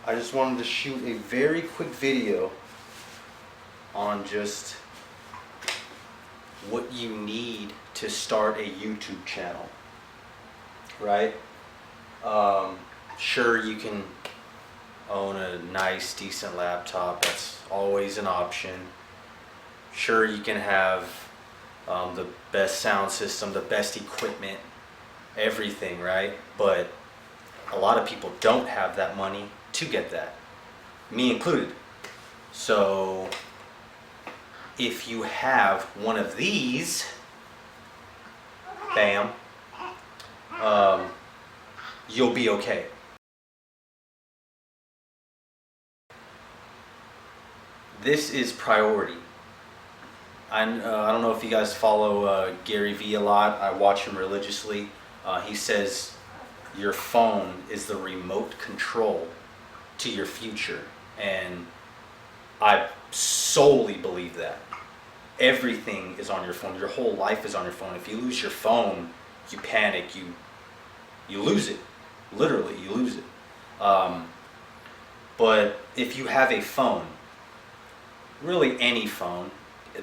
I just wanted to shoot a very quick video on just what you need to start a YouTube channel, right? Sure, you can own a nice, decent laptop. That's always an option. Sure, you can have the best sound system, the best equipment, everything, right? But a lot of people don't have that money to get that, me included. So if you have one of these, bam, you'll be okay. This is priority. I don't know if you guys follow Gary Vee a lot. I watch him religiously. He says your phone is the remote control to your future, and I solely believe that. Everything is on your phone. Your whole life is on your phone. If you lose your phone, you panic. You lose it. Literally, you lose it. But if you have a phone, really any phone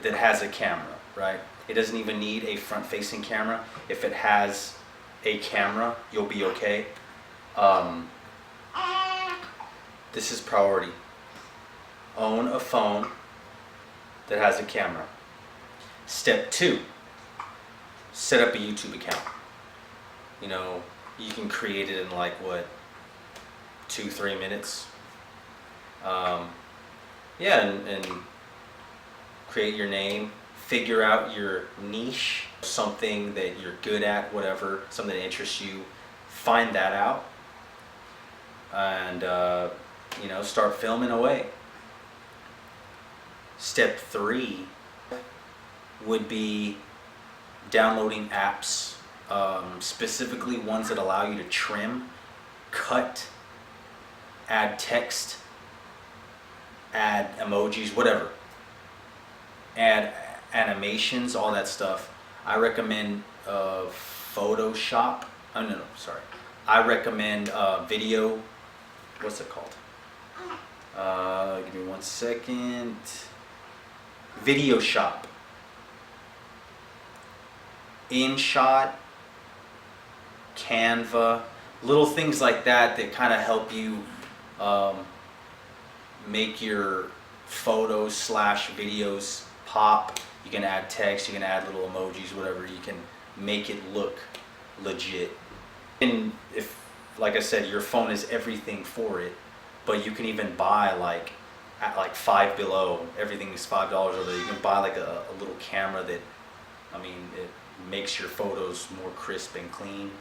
that has a camera, right? It doesn't even need a front-facing camera. If it has a camera, you'll be okay. This is priority. Own a phone that has a camera. Step 2, set up a YouTube account. You know, you can create it in like what, 2-3 minutes. Yeah, and create your name, figure out your niche, something that you're good at, whatever, something that interests you, find that out, and you know, start filming away. Step 3 would be downloading apps, specifically ones that allow you to trim, cut, add text, add emojis, whatever. Add animations, all that stuff. I recommend Photoshop. Oh, no, sorry. I recommend video. What's it called? Give me 1 second. Video Shop. InShot, Canva, little things like that that kind of help you make your photos / videos pop. You can add text, you can add little emojis, whatever. You can make it look legit. And if, like I said, your phone is everything for it, but you can even buy at like Five Below, everything is $5 over there. You can buy like a little camera that, I mean, it makes your photos more crisp and clean.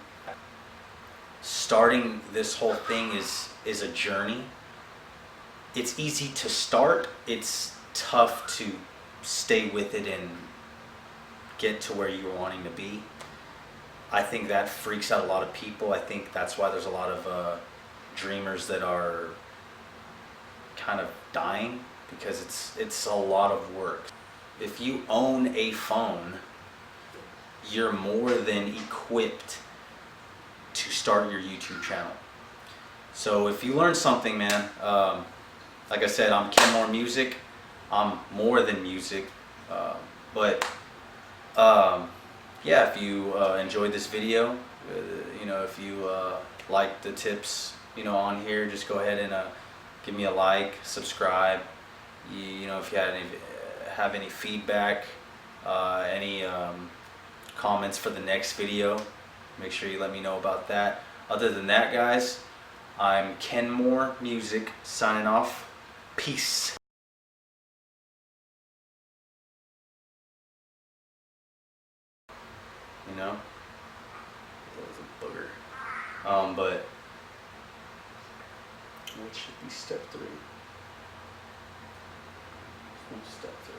Starting this whole thing is a journey. It's easy to start, it's tough to stay with it and get to where you're wanting to be. I think that freaks out a lot of people. I think that's why there's a lot of dreamers that are kind of dying, because it's a lot of work. If you own a phone, you're more than equipped to start your YouTube channel. So if you learn something, man, like I said, I'm KENMOR Music. I'm more than music, but yeah, if you enjoyed this video, you know, if you like the tips, you know, on here, just go ahead and give me a like, subscribe. You know, if you have any feedback, any comments for the next video, make sure you let me know about that. Other than that, guys, I'm KENMOR Music signing off. Peace. You know, that was a booger. But what should be step 3? Step 3.